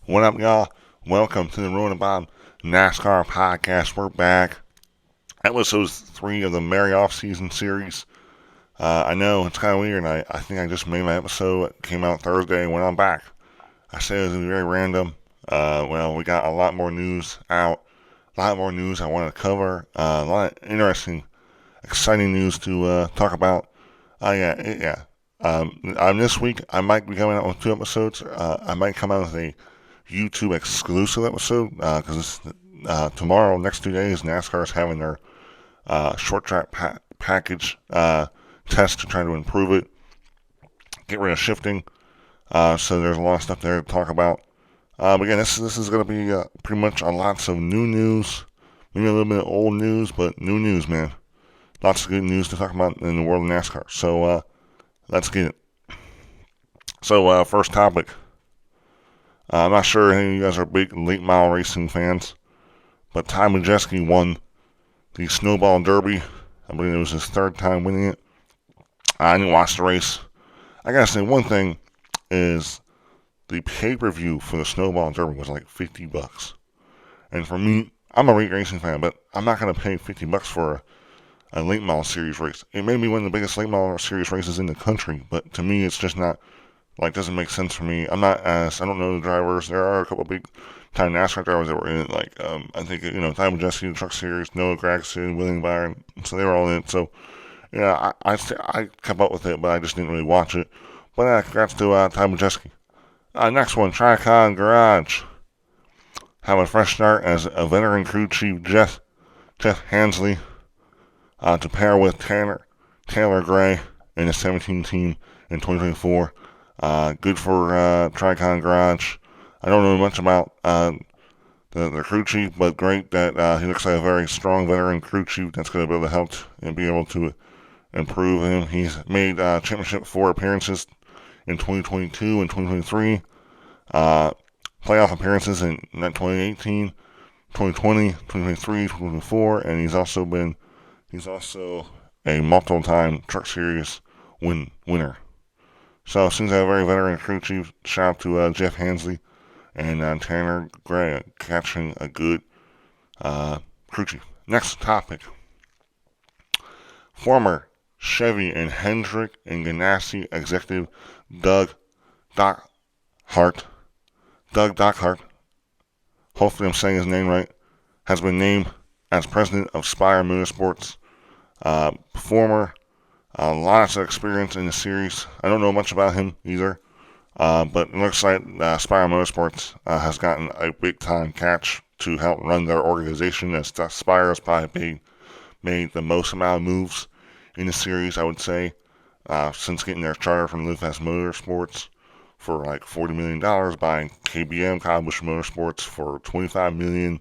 What up, y'all? Welcome to the Ruin About NASCAR podcast. We're back. Episode 3 of the Merry Off-Season series. I know, it's kind of weird. I think I just made my episode. It came out Thursday when I'm back. I said it was very random. We got a lot more news out. A lot more news I want to cover. A lot of interesting, exciting news to talk about. This week, I might be coming out with 2 episodes. I might come out with a YouTube exclusive episode because tomorrow, next 2 days, NASCAR is having their short track package test to try to improve it, get rid of shifting. So there's a lot of stuff there to talk about. But again, this is going to be pretty much lots of new news, maybe a little bit of old news, but new news, man. Lots of good news to talk about in the world of NASCAR. So let's get it. So first topic. I'm not sure if any of you guys are big late model racing fans, but Ty Majeski won the Snowball Derby. I believe it was his 3rd time winning it. I didn't watch the race. I gotta say, one thing is the pay-per-view for the Snowball Derby was like $50. And for me, I'm a late racing fan, but I'm not gonna pay $50 for a late model series race. It may be one of the biggest late model series races in the country, but to me, it's just not. Doesn't make sense for me. I don't know the drivers. There are a couple big time NASCAR drivers that were in it. I think, Ty Majeski, the Truck Series, Noah Gragson, William Byron. So they were all in it. So, yeah, I kept up with it, but I just didn't really watch it. But congrats to Ty Majeski. Next one, Tricon Garage. Have a fresh start as a veteran crew chief, Jeff Hansley, to pair with Taylor Gray in the 17 team in 2024. Good for Tricon Garage. I don't know much about the crew chief, but great that he looks like a very strong veteran crew chief that's going to be able to help and be able to improve him. He's made championship 4 appearances in 2022 and 2023. Playoff appearances in 2018, 2020, 2023, 2024, and he's also a multiple-time Truck Series winner. So, since I have a very veteran crew chief, shout out to Jeff Hansley and Tanner Gray catching a good crew chief. Next topic. Former Chevy and Hendrick and Ganassi executive Doug Dockhart, hopefully I'm saying his name right, has been named as president of Spire Motorsports. Former lots of experience in the series. I don't know much about him either, but it looks like Spire Motorsports has gotten a big-time catch to help run their organization, as Spire has probably made the most amount of moves in the series, I would say, since getting their charter from Live Motorsports for like $40 million, buying KBM, Kyle Busch Motorsports, for $25 million.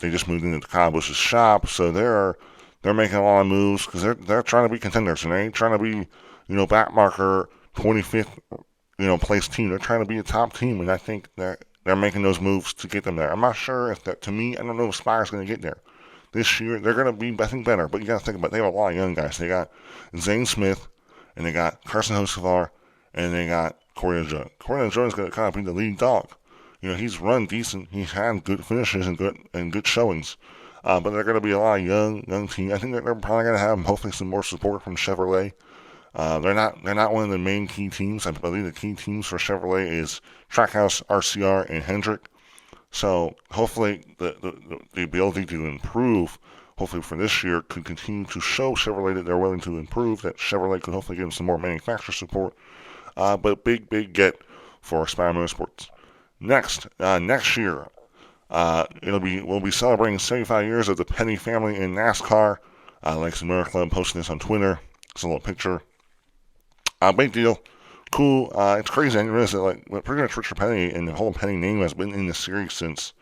They just moved into Kyle Busch's shop, so they're making a lot of moves because they're trying to be contenders, and they ain't trying to be, backmarker 25th, place team. They're trying to be a top team, and I think that they're making those moves to get them there. I'm not sure if that, to me, I don't know if Spire's going to get there. This year, they're going to be, I think, better, but you got to think about it. They have a lot of young guys. They got Zane Smith, and they got Carson Hocevar, and they got Corey LaJoie. Corey LaJoie is going to kind of be the lead dog. He's run decent. He's had good finishes and good showings. But they're going to be a lot of young team. I think they're probably going to have hopefully some more support from Chevrolet. They're not one of the main key teams. I believe the key teams for Chevrolet is Trackhouse, RCR, and Hendrick. So hopefully the ability to improve, hopefully for this year, could continue to show Chevrolet that they're willing to improve. That Chevrolet could hopefully give them some more manufacturer support. But big get for Spire Motorsports. Next year. We'll be celebrating 75 years of the Petty family in NASCAR. Lakes Motor Club posting this on Twitter. It's a little picture. Big deal. Cool. It's crazy. I didn't realize that pretty much Richard Petty and the whole Petty name has been in the series since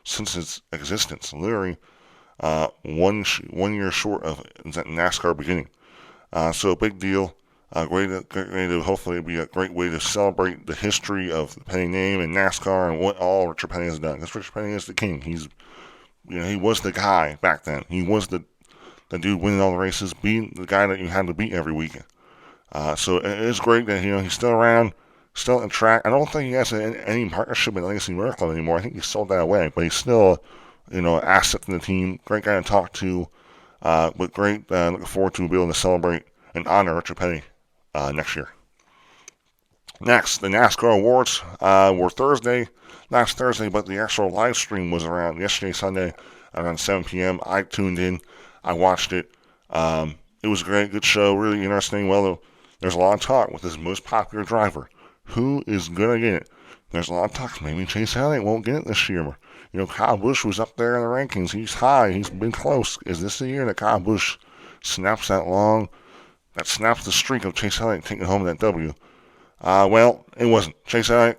its existence. Literally, 1 year short of NASCAR beginning. So big deal. Great way to hopefully be a great way to celebrate the history of the Petty name and NASCAR and what all Richard Petty has done. Because Richard Petty is the king. He was the guy back then. He was the dude winning all the races, being the guy that you had to beat every weekend. So it's great that he's still around. still in track. I don't think he has any partnership with Legacy Miracle anymore. I think he sold that away, but he's still, an asset to the team. Great guy to talk to, but great. Looking forward to being able to celebrate and honor Richard Petty next year. Next, the NASCAR Awards were last Thursday, but the actual live stream was around yesterday, Sunday, around 7 p.m. I tuned in. I watched it. It was a good show, really interesting. Well, there's a lot of talk with this most popular driver. Who is going to get it? There's a lot of talk. Maybe Chase Elliott won't get it this year. Kyle Busch was up there in the rankings. He's high. He's been close. Is this the year that Kyle Busch snaps that snaps the streak of Chase Elliott taking home that W? Well, it wasn't. Chase Elliott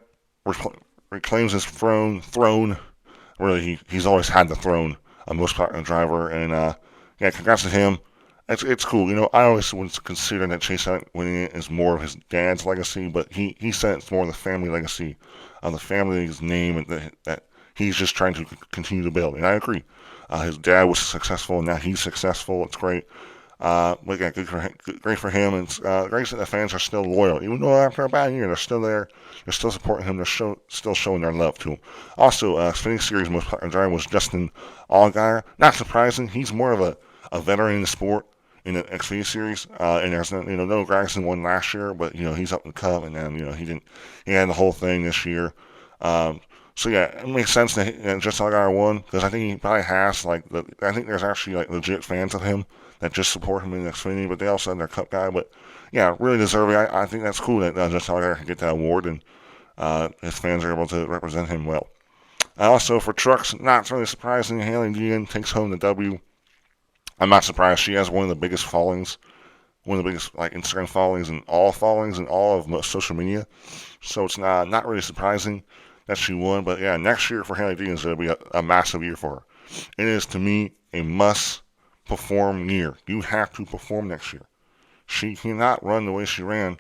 reclaims his throne. Really, he's always had the throne of most popular driver. And, congrats to him. It's cool. I always would consider that Chase Elliott winning it is more of his dad's legacy, but he said it's more of the family legacy, of the family's name that he's just trying to continue to build. And I agree. His dad was successful, and now he's successful. It's great. But yeah, great for him. And it's great that the fans are still loyal. Even though after a bad year, they're still there. They're still supporting him. They're still showing their love to him. Also, Xfinity Series most popular driver was Justin Allgaier. Not surprising. He's more of a veteran in the sport in the Xfinity Series. And there's no Gragson won last year, but he's up in the Cup, and then he had the whole thing this year. So yeah, it makes sense that Justin Allgaier won, because I think he probably has I think there's actually legit fans of him that just support him in Xfinity, but they also have their Cup guy. But yeah, really deserving. I think that's cool that Justin Allgaier can get that award, and his fans are able to represent him well. Also for trucks, not really surprising, Hailie Deegan takes home the W. I'm not surprised. She has one of the biggest Instagram followings and all of most social media. So it's not really surprising that she won. But yeah, next year for Hailie Deegan is going to be a massive year for her. It is, to me, a must-perform year. You have to perform next year. She cannot run the way she ran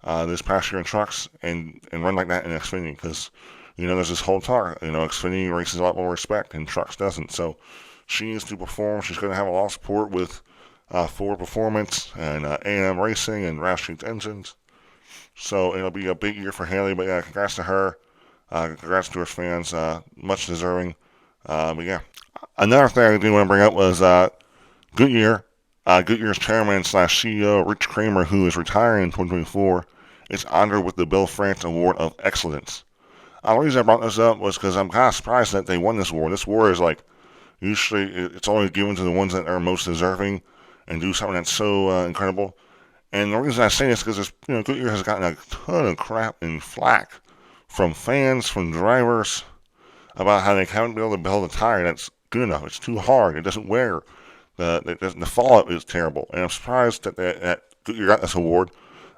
this past year in trucks and run like that in Xfinity, because there's this whole talk. Xfinity races a lot more respect and trucks doesn't. So she needs to perform. She's going to have a lot of support with Ford Performance and A&M Racing and Roush Street Engines. So it'll be a big year for Hailie. But yeah, congrats to her. Congrats to her fans. Much deserving. But yeah, another thing I did want to bring up was Goodyear. Goodyear's chairman / CEO Rich Kramer, who is retiring in 2024, is honored with the Bill France Award of Excellence. The reason I brought this up was because I'm kind of surprised that they won this award. This award is usually it's only given to the ones that are most deserving and do something that's so incredible. And the reason I say this is because Goodyear has gotten a ton of crap and flack from fans, from drivers, about how they haven't been able to build a tire that's good enough. It's too hard. It doesn't wear. The fallout is terrible. And I'm surprised that Goodyear got this award.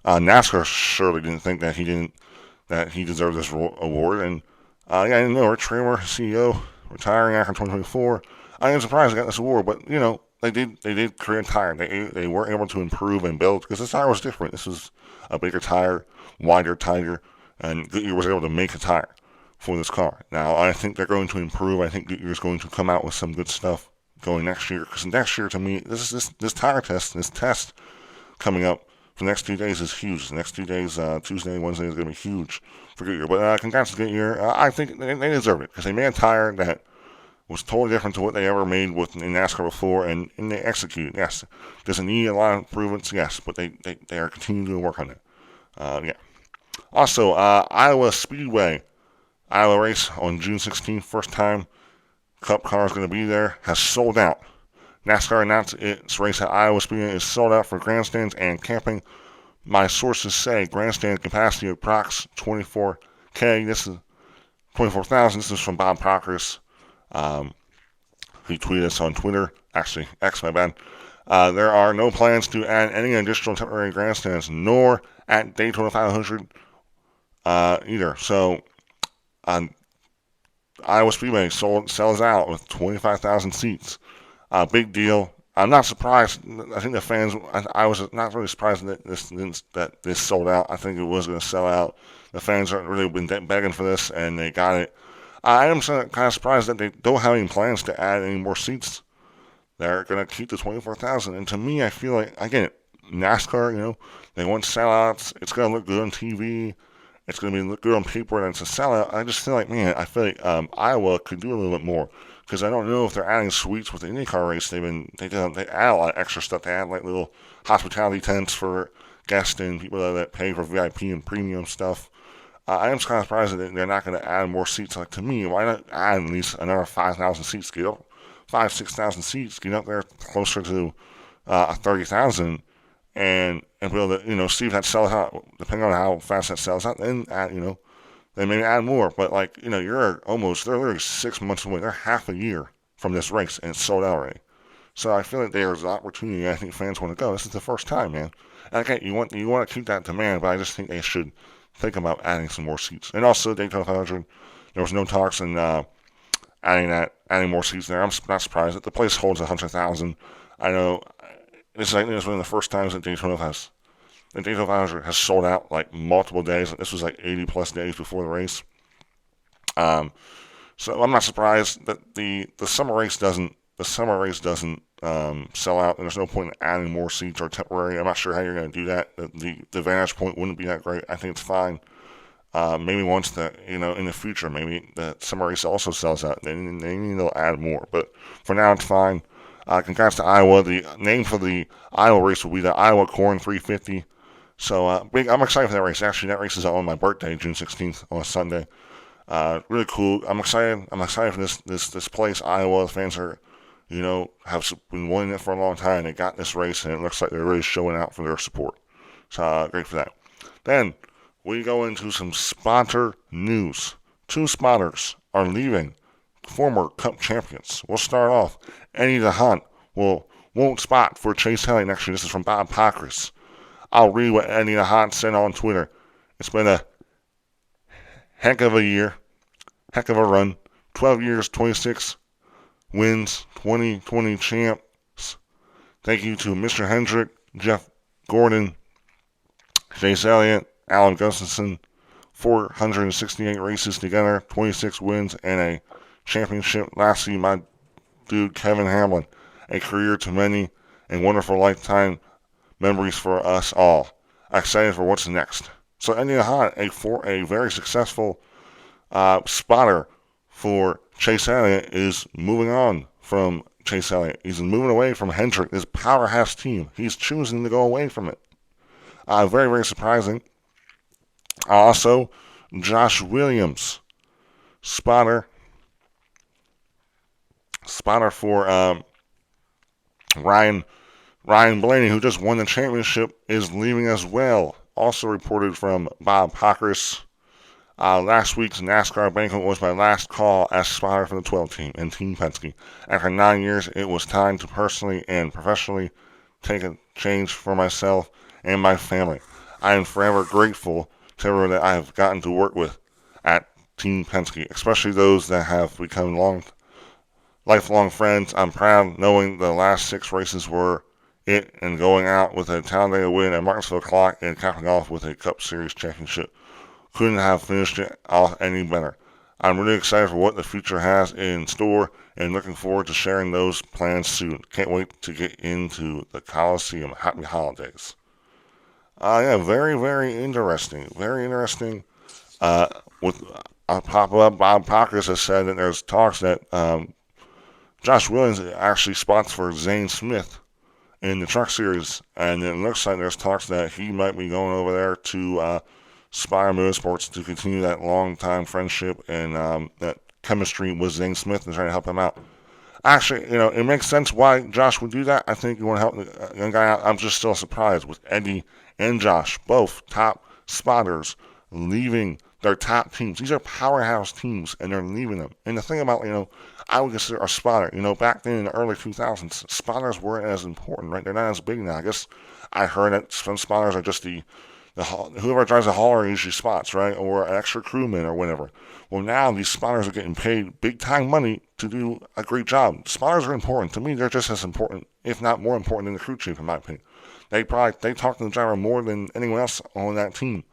NASCAR surely didn't think that he deserved this award. And I didn't know. Rich Kramer, CEO, retiring after 2024. I am surprised they got this award, but they did create a tire. They were able to improve and build, because this tire was different. This was a bigger tire, wider tire, and Goodyear was able to make a tire for this car. Now I think they're going to improve. I think Goodyear is going to come out with some good stuff going next year, because next year, to me, this tire test, this test coming up for the next 2 days is huge. The next 2 days, Tuesday and Wednesday, is going to be huge for Goodyear. But congrats to Goodyear. I think they deserve it, because they made a tire that was totally different to what they ever made in NASCAR before, and they executed. Yes, does it need a lot of improvements? Yes, but they are continuing to work on it. Yeah. Also, Iowa Speedway, Iowa race on June 16th, first time Cup car is going to be there, has sold out. NASCAR announced its race at Iowa Speedway is sold out for grandstands and camping. My sources say grandstand capacity of approx 24K. This is 24,000. This is from Bob Proctor's. He tweeted us on Twitter. Actually, X, my bad. There are no plans to add any additional temporary grandstands, nor at Daytona 500 either. So, Iowa Speedway sells out with 25,000 seats. Big deal. I'm not surprised. I think the fans. I was not really surprised that this sold out. I think it was going to sell out. The fans have really been begging for this, and they got it. I am kind of surprised that they don't have any plans to add any more seats. They're going to keep the 24,000. And to me, I feel like, again, NASCAR, they want sellouts. It's going to look good on TV. it's going to be good on paper and it's a sellout. I just feel like, man, I feel like Iowa could do a little bit more because I don't know if they're adding suites with the IndyCar race. They add a lot of extra stuff. They add like little hospitality tents for guests and people that pay for VIP and premium stuff. I am kind of surprised that they're not going to add more seats. Like to me, why not add at least another 5,000 seats? Get up 6,000 seats. Get up there closer to 30,000 and be able to see if that sells out. Depending on how fast that sells out, then add then maybe add more. But like they're literally 6 months away. They're half a year from this race and it's sold out already. So I feel like there's an opportunity. I think fans want to go. This is the first time, man. And okay, you want to keep that demand, but I just think they should think about adding some more seats. And also Daytona 500, there was no talks in adding more seats there. I'm not surprised that the place holds 100,000. I know this is one of the first times that Daytona 500 has sold out like multiple days. This was like 80 plus days before the race. So I'm not surprised that the summer race doesn't sell out, and there's no point in adding more seats or temporary. I'm not sure how you're going to do that. The vantage point wouldn't be that great. I think it's fine. Maybe once in the future, maybe the summer race also sells out. They need to add more, but for now it's fine. Congrats to Iowa. The name for the Iowa race will be the Iowa Corn 350. So I'm excited for that race. Actually, that race is on my birthday, June 16th, on a Sunday. Really cool. I'm excited. I'm excited for this place. Iowa. The fans are, have been wanting it for a long time. They got this race, and it looks like they're really showing out for their support. So great for that. Then we go into some spotter news. 2 spotters are leaving, former Cup champions. We'll start off. Eddie DeHaan won't spot for Chase Elliott next year. This is from Bob Pockrass. I'll read what Eddie DeHaan said on Twitter. It's been a heck of a year, heck of a run. 12 years, 26 wins, 2020 champs. Thank you to Mr. Hendrick, Jeff Gordon, Chase Elliott, Alan Gustafson. 468 races together, 26 wins, and a championship. Lastly, my dude Kevin Hamlin, a career to many and wonderful lifetime memories for us all. Excited for what's next. So Eddie DeHaan, a very successful spotter for Chase Elliott, is moving on from Chase Elliott. He's moving away from Hendrick, this powerhouse team. He's choosing to go away from it. Very, very surprising. Also, Josh Williams, spotter for Ryan Blaney, who just won the championship, is leaving as well. Also reported from Bob Pockrass. Last week's NASCAR banquet was my last call as spotter for the 12 team and Team Penske. After 9 years, it was time to personally and professionally take a change for myself and my family. I am forever grateful to everyone that I have gotten to work with at Team Penske, especially those that have become lifelong friends. I'm proud knowing the last 6 races were it and going out with a Talladega win at Martinsville Clock and capping off with a Cup Series championship. Couldn't have finished it off any better. I'm really excited for what the future has in store and looking forward to sharing those plans soon. Can't wait to get into the Coliseum. Happy holidays. Yeah, very, very interesting. Very interesting. With Bob Pockrass has said that there's talks that Josh Williams actually spots for Zane Smith in the Truck Series, and it looks like there's talks that he might be going over there to Spire Motorsports to continue that long-time friendship and that chemistry with Zane Smith and trying to help him out. Actually, it makes sense why Josh would do that. I think you want to help the young guy out. I'm just still surprised with Eddie and Josh, both top spotters, leaving their top teams. These are powerhouse teams, and they're leaving them. And the thing about, I would consider a spotter, back then in the early 2000s, spotters weren't as important, right? They're not as big now. I guess I heard that some spotters are just whoever drives a hauler usually spots, right? Or an extra crewman or whatever. Well, now these spotters are getting paid big time money to do a great job. Spotters are important. To me, they're just as important, if not more important than the crew chief, in my opinion. They talk to the driver more than anyone else on that team.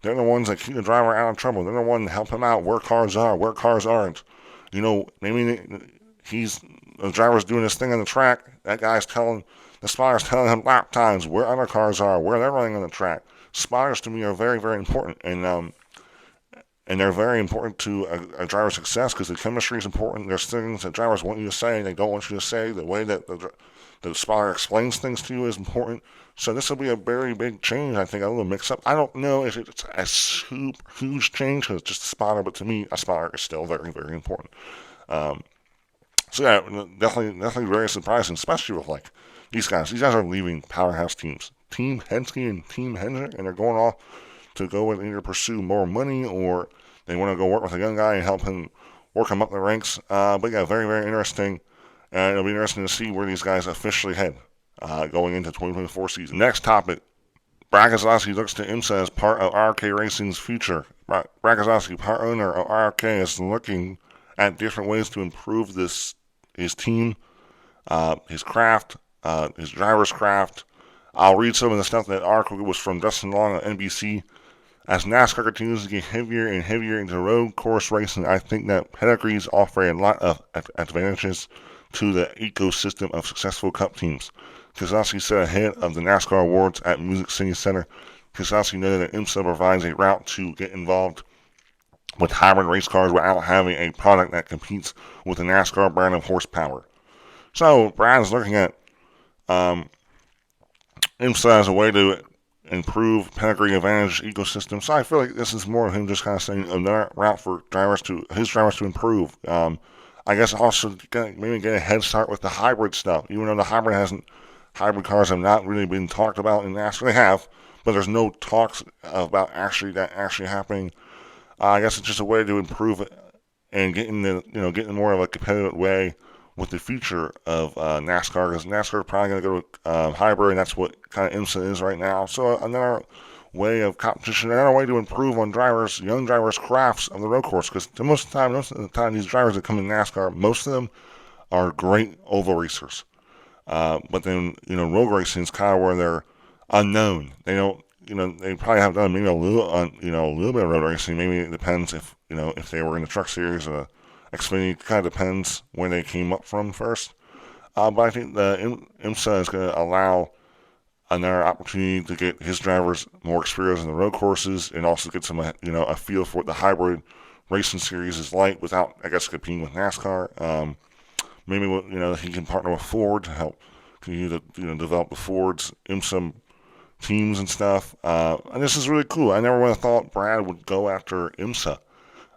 They're the ones that keep the driver out of trouble. They're the ones that help him out where cars are, where cars aren't. Maybe the driver's doing this thing on the track. That guy's the spotter's telling him lap times, where other cars are, where they're running on the track. Spotters to me are very, very important. And and they're very important to a driver's success because the chemistry is important. There's things that drivers want you to say and they don't want you to say. The way that the spotter explains things to you is important. So this will be a very big change. I think a little mix-up. I don't know if it's a super huge change because it's just a spotter, but to me, a spotter is still very, very important. Um, so yeah, definitely very surprising, especially with like these guys. These guys are leaving powerhouse teams, Team Henske and Team Hendrick, and they're going off to go and either pursue more money or they want to go work with a young guy and help him work him up the ranks. But yeah, very, very interesting. And it'll be interesting to see where these guys officially head going into 2024 season. Next topic, Brad Keselowski looks to IMSA as part of RFK Racing's future. Brad Keselowski, part owner of RFK, is looking at different ways to improve his team, his craft, his driver's craft. I'll read some of the stuff. That article was from Dustin Long on NBC. As NASCAR continues to get heavier and heavier into road course racing, I think that pedigrees offer a lot of advantages to the ecosystem of successful Cup teams. Keselowski said ahead of the NASCAR Awards at Music City Center. Keselowski noted that IMSA provides a route to get involved with hybrid race cars without having a product that competes with the NASCAR brand of horsepower. So Brad is looking at IMSA as a way to improve pedigree advantage ecosystem. So I feel like this is more of him just kind of saying another route for his drivers to improve. I guess also maybe get a head start with the hybrid stuff, even though hybrid cars have not really been talked about in NASCAR. They have, but there's no talks about that actually happening. I guess it's just a way to improve it and getting more of a competitive way with the future of NASCAR, because NASCAR is probably going to go to hybrid, and that's what kind of IMSA is right now. So another way of competition, another way to improve on young drivers' crafts of the road course, because most of the time, these drivers that come in NASCAR, most of them are great oval racers. But then, road racing is kind of where they're unknown. They don't, they probably have done maybe a little bit of road racing. Maybe it depends if they were in the truck series or Xfinity. Kind of depends where they came up from first. But I think the IMSA is going to allow another opportunity to get his drivers more experience in the road courses and also get some, a feel for what the hybrid racing series is like without, I guess, competing with NASCAR. Maybe he can partner with Ford to help continue to develop the Ford's IMSA teams and stuff. And this is really cool. I never would have thought Brad would go after IMSA.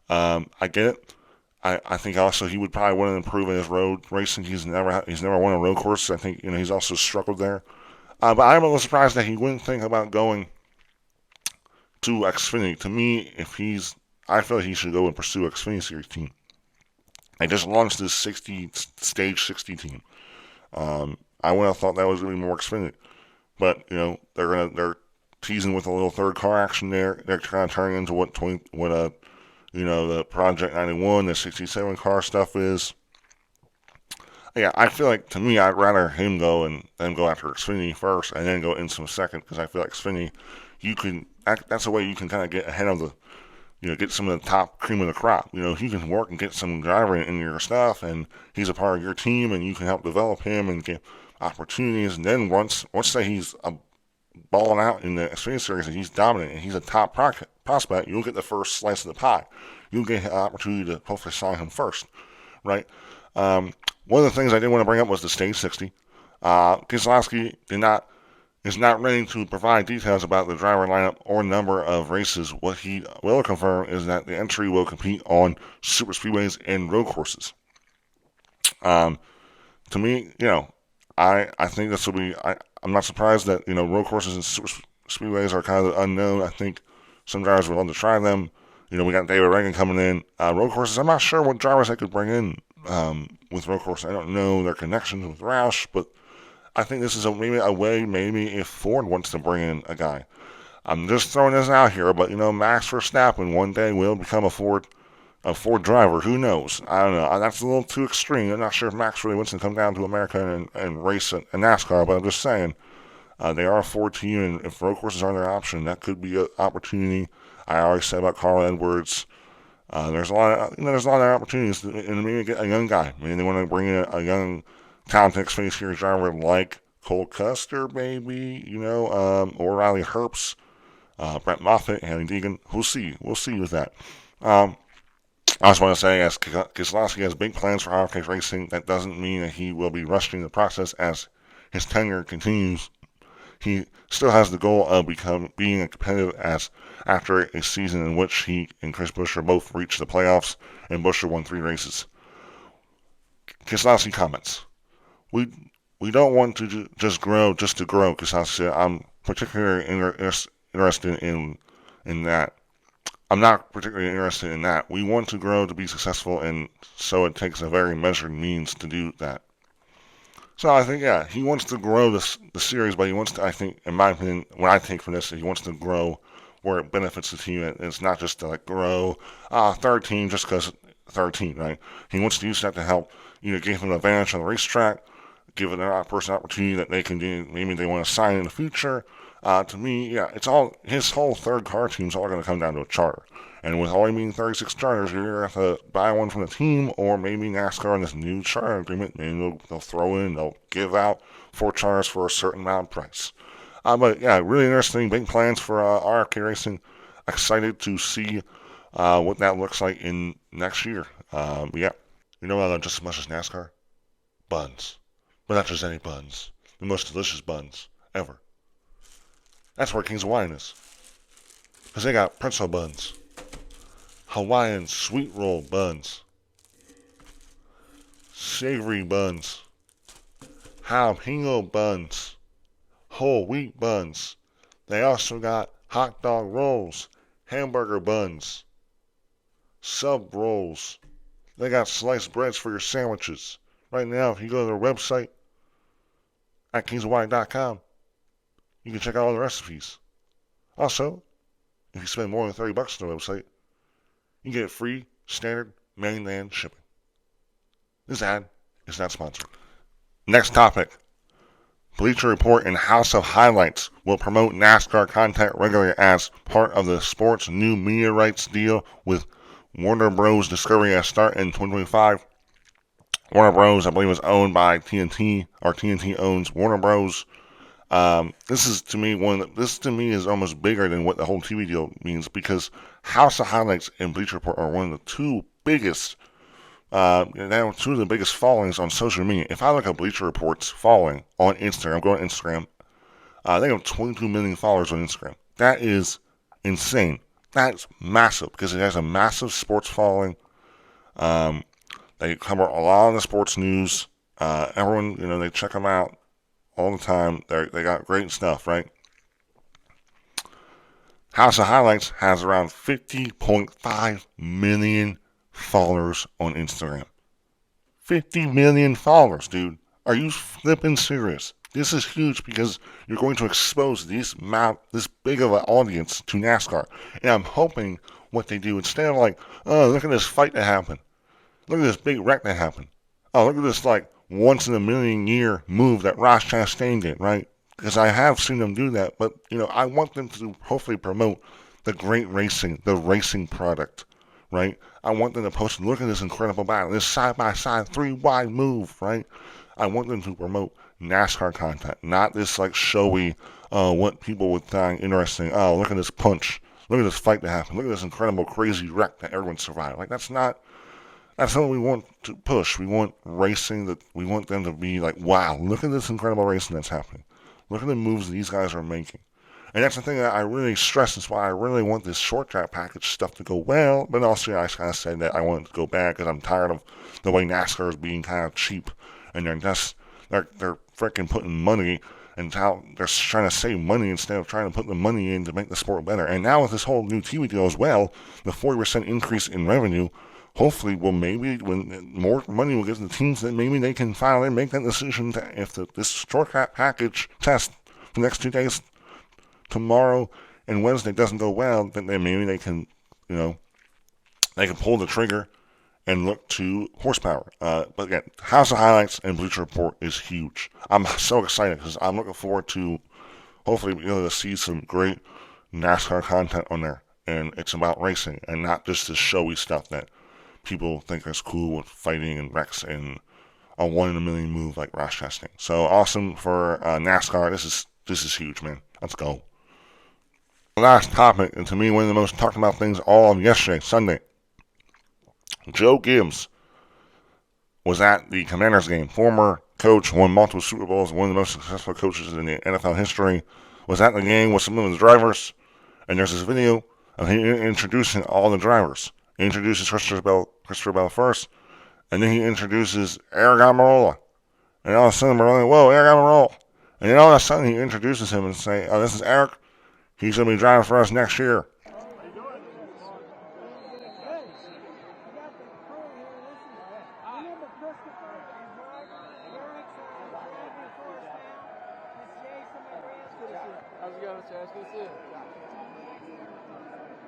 I get it. I think also he would probably want to improve in his road racing. He's never won a road course. I think he's also struggled there. But I'm a little surprised that he wouldn't think about going to Xfinity. To me, I feel like he should go and pursue Xfinity Series team. They just launched this stage 60 team. I would have thought that was going to be more Xfinity, but they're teasing with a little third car action there. They're trying to turn into what the Project 91, the 67 car stuff is. Yeah, I feel like, to me, I'd rather him go and then go after Xfinity first and then go IMSA second, because I feel like Xfinity, that's a way you can kind of get ahead of get some of the top cream of the crop. He can work and get some driver in your stuff, and he's a part of your team, and you can help develop him and get opportunities. And then once say he's balling out in the Xfinity Series and he's dominant and he's a top prospect, you'll get the first slice of the pie. You'll get an opportunity to hopefully sign him first, right? One of the things I did want to bring up was the Stage 60. Keselowski is not ready to provide details about the driver lineup or number of races. What he will confirm is that the entry will compete on super speedways and road courses. To me, I think this will be. I'm not surprised that road courses and super speedways are kind of unknown. I think some drivers would love to try them. We got David Reagan coming in. Road courses, I'm not sure what drivers they could bring in with road courses. I don't know their connections with Roush, but I think this is maybe a way, maybe if Ford wants to bring in a guy. I'm just throwing this out here, but Max Verstappen one day will become a Ford driver. Who knows? I don't know. That's a little too extreme. I'm not sure if Max really wants to come down to America and race a NASCAR, but I'm just saying they are a Ford team, and if road courses are their option, that could be an opportunity. I always said about Carl Edwards. There's a lot of opportunities, and maybe get a young guy. Maybe they want to bring in a young, talented Xfinity Series driver like Cole Custer, maybe, or Riley Herbst, Brett Moffitt, Hailie Deegan. We'll see with that. Um, I just want to say, as Keselowski has big plans for RFK Racing, that doesn't mean that he will be rushing the process as his tenure continues. He still has the goal of being a competitive as after a season in which he and Chris Buescher both reached the playoffs and Buescher won 3 races. Keselowski comments: We we don't want to just grow just to grow. Keselowski said, "I'm particularly interested in that. I'm not particularly interested in that. We want to grow to be successful, and so it takes a very measured means to do that." So I think, yeah, he wants to grow the series, but he wants to, I think, in my opinion, what I take from this, he wants to grow where it benefits the team. And it's not just to like grow third team just because third team, right? He wants to use that to help either give him an advantage on the racetrack, give another person an opportunity that they can do. Maybe they want to sign in the future. To me, yeah, it's all his whole third car team's all going to come down to a charter. And with only being 36 charters, you're going to have to buy one from the team, or maybe NASCAR in this new charter agreement, maybe they'll throw in, they'll give out 4 charters for a certain amount of price. But yeah, really interesting, big plans for RFK Racing. Excited to see what that looks like in next year. Yeah, you know what I love just as much as NASCAR? Buns. But not just any buns. The most delicious buns ever. That's where King's Hawaiian is. Because they got pretzel buns, Hawaiian sweet roll buns, savory buns, jalapeno buns, whole wheat buns. They also got hot dog rolls, hamburger buns, sub rolls. They got sliced breads for your sandwiches. Right now, if you go to their website at kingsofhawaiian.com, you can check out all the recipes. Also, if you spend more than $30 on the website, you get free standard mainland shipping. This ad is not sponsored. Next topic. Bleacher Report and House of Highlights will promote NASCAR content regularly as part of the sport's new media rights deal with Warner Bros. Discovery as start in 2025. Warner Bros. I believe is owned by TNT, or TNT owns Warner Bros. This is to me is almost bigger than what the whole TV deal means, because House of Highlights and Bleacher Report are one of the two biggest followings on social media. If I look at Bleacher Report's following on Instagram, go on Instagram, they have 22 million followers on Instagram. That is insane. That's massive because it has a massive sports following. They cover a lot of the sports news. Everyone, they check them out all the time. They got great stuff, right? House of Highlights has around 50.5 million followers on Instagram. 50 million followers, dude. Are you flipping serious? This is huge because you're going to expose this big of an audience to NASCAR. And I'm hoping what they do, instead of like, oh, look at this fight that happened. Look at this big wreck that happened. Oh, look at this once in a million year move that Ross Chastain did, right? Because I have seen them do that, but I want them to hopefully promote the great racing, the racing product, right? I want them to post, look at this incredible battle, this side-by-side 3-wide move, right? I want them to promote NASCAR content, not this showy, what people would find interesting. Oh, look at this punch. Look at this fight that happened. Look at this incredible, crazy wreck that everyone survived. That's not what we want to push. We want racing we want them to be like, wow, look at this incredible racing that's happening. Look at the moves these guys are making. And that's the thing that I really stress. That's why I really want this short track package stuff to go well. But also, I kind of said that I want it to go bad because I'm tired of the way NASCAR is being kind of cheap. And they're freaking putting money and how they're trying to save money instead of trying to put the money in to make the sport better. And now with this whole new TV deal as well, the 40% increase in revenue, hopefully when more money will get to the teams, then maybe they can finally make that decision if this short track package test for the next 2 days, tomorrow and Wednesday, doesn't go well, then maybe they can, they can pull the trigger and look to horsepower. But again, House of Highlights and Bleacher Report is huge. I'm so excited because I'm looking forward to hopefully being able to see some great NASCAR content on there. And it's about racing and not just this showy stuff that people think is cool with fighting and wrecks and a 1 in a million move like Ross Chastain. So awesome for NASCAR. This is huge, man. Let's go. Last topic, and to me one of the most talked about things all of yesterday, Sunday. Joe Gibbs was at the Commanders game. Former coach, won multiple Super Bowls, one of the most successful coaches in the NFL history. Was at the game with some of the drivers, and there's this video of him introducing all the drivers. He introduces Christopher Bell first, and then he introduces Aric Almirola. And all of a sudden we're like, whoa, Aric Almirola. And then all of a sudden he introduces him and say, oh, this is Aric. He's going to be driving for us next year.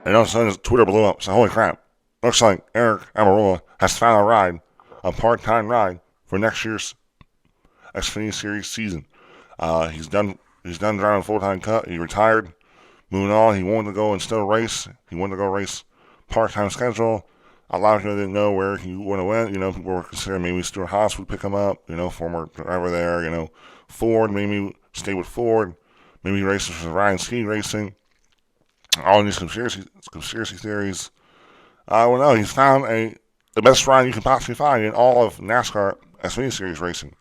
And all of a sudden, Twitter blew up. So, holy crap. Looks like Aric Almirola has found a ride, a part-time ride, for next year's Xfinity Series season. He's done driving full-time cut. He retired. Moving on, he wanted to go and still race. He wanted to go race part-time schedule. A lot of people didn't know where he would have went. People were considering maybe Stuart Haas would pick him up. Former driver there. Ford, maybe stay with Ford. Maybe he races for Ryan Ski Racing. All these conspiracy theories. Well, no, he's found the best ride you can possibly find in all of NASCAR Xfinity Series racing.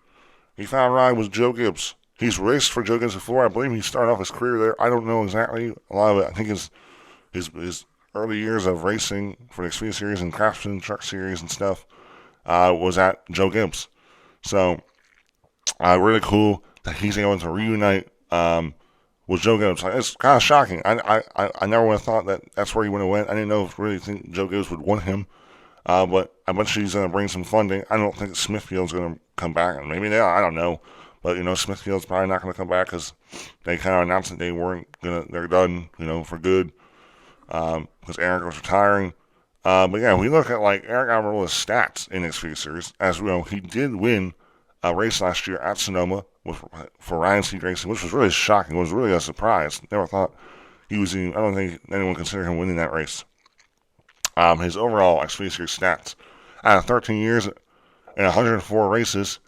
He found a ride with Joe Gibbs. He's raced for Joe Gibbs before. I believe he started off his career there. I don't know exactly. A lot of it, I think his early years of racing for the Xfinity Series and Craftsman Truck Series and stuff was at Joe Gibbs. So, really cool that he's able to reunite with Joe Gibbs. It's kind of shocking. I never would have thought that's where he would have went. I didn't know if really think Joe Gibbs would want him. But I bet he's going to bring some funding. I don't think Smithfield's going to come back. Maybe they are. I don't know. But, Smithfield's probably not going to come back because they kind of announced that they're done, for good. Because Aric was retiring. But yeah, we look at Aric Almirola's stats in Xfinity Series. As we know, he did win a race last year at Sonoma for Ryan Ski Racing, which was really shocking. It was really a surprise. Never thought he was I don't think anyone considered him winning that race. His overall Xfinity Series stats. Out of 13 years and 104 races,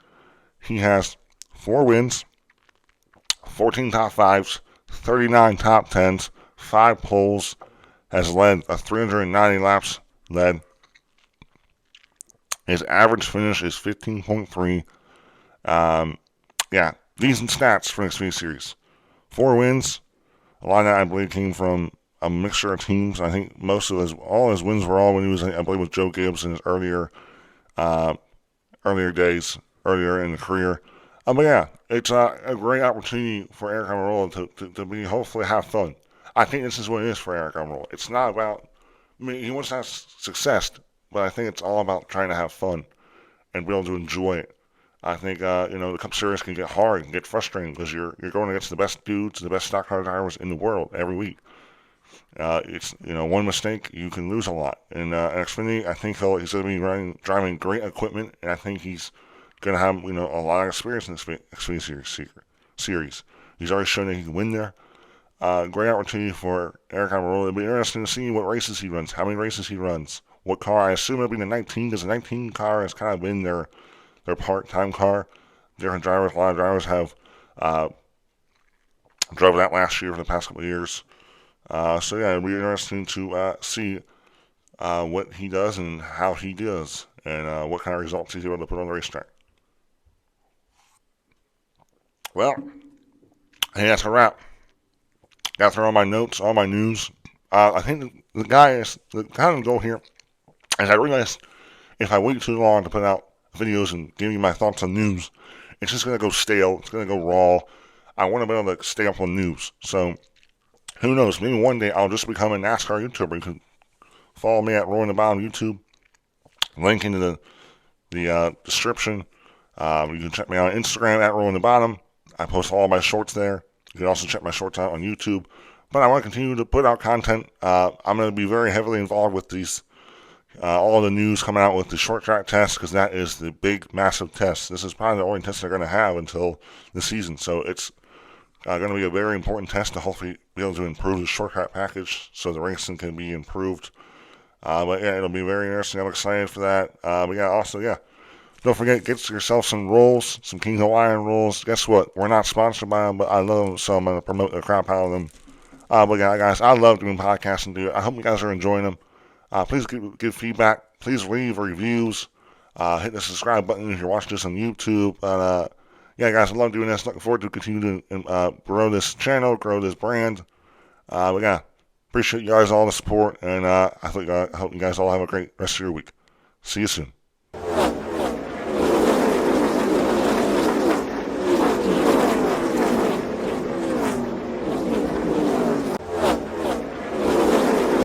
he has 4 wins, 14 top 5s, 39 top 10s, 5 poles, has led 390 laps led. His average finish is 15.3. Decent stats for the Xfinity Series. 4 wins. A lot of that, I believe, came from a mixture of teams. I think all his wins were all when he was, I believe, with Joe Gibbs in his earlier days, earlier in the career. But yeah, it's a great opportunity for Aric Almirola to be, hopefully have fun. I think this is what it is for Aric Almirola. It's not about, he wants to have success, but I think it's all about trying to have fun and be able to enjoy it. I think, the Cup Series can get hard and get frustrating because you're going against the best dudes, the best stock car drivers in the world every week. It's, one mistake, you can lose a lot. And Xfinity, I think he's going to be driving great equipment, and I think he's going to have, a lot of experience in the Xfinity series. He's already shown that he can win there. Great opportunity for Aric Almirola. It'll be interesting to see what races he runs, how many races he runs, what car. I assume it'll be the 19, because the 19 car has kind of been their part-time car. Different drivers, a lot of drivers have drove that last year for the past couple of years. So yeah, it'll be interesting to see what he does and how he does, and what kind of results he's able to put on the racetrack. Well, hey, that's a wrap. Got through all my notes, all my news. I think the kind of goal here is I realized if I wait too long to put out videos and give you my thoughts on news, it's just going to go stale. It's going to go raw. I want to be able to stay up on news. So, who knows? Maybe one day I'll just become a NASCAR YouTuber. You can follow me at Rolling the Bottom YouTube. Link into the description. You can check me out on Instagram at Rolling the Bottom. I post all my shorts there. You can also check my shorts out on YouTube. But I want to continue to put out content. I'm going to be very heavily involved with these, all the news coming out with the short track test, because that is the big, massive test. This is probably the only test they're going to have until the season. So it's going to be a very important test to hopefully be able to improve the short track package so the racing can be improved. But yeah, it'll be very interesting. I'm excited for that. But yeah, also, yeah. Don't forget, get yourself some rolls, some King Hawaiian rolls. Guess what? We're not sponsored by them, but I love them, so I'm going to promote the crap out of them. But yeah, guys, I love doing podcasts and I hope you guys are enjoying them. Please give feedback. Please leave reviews. Hit the subscribe button if you're watching this on YouTube. Yeah, guys, I love doing this. Looking forward to continuing to grow this channel, grow this brand. But yeah, appreciate you guys all the support, and I hope you guys all have a great rest of your week. See you soon.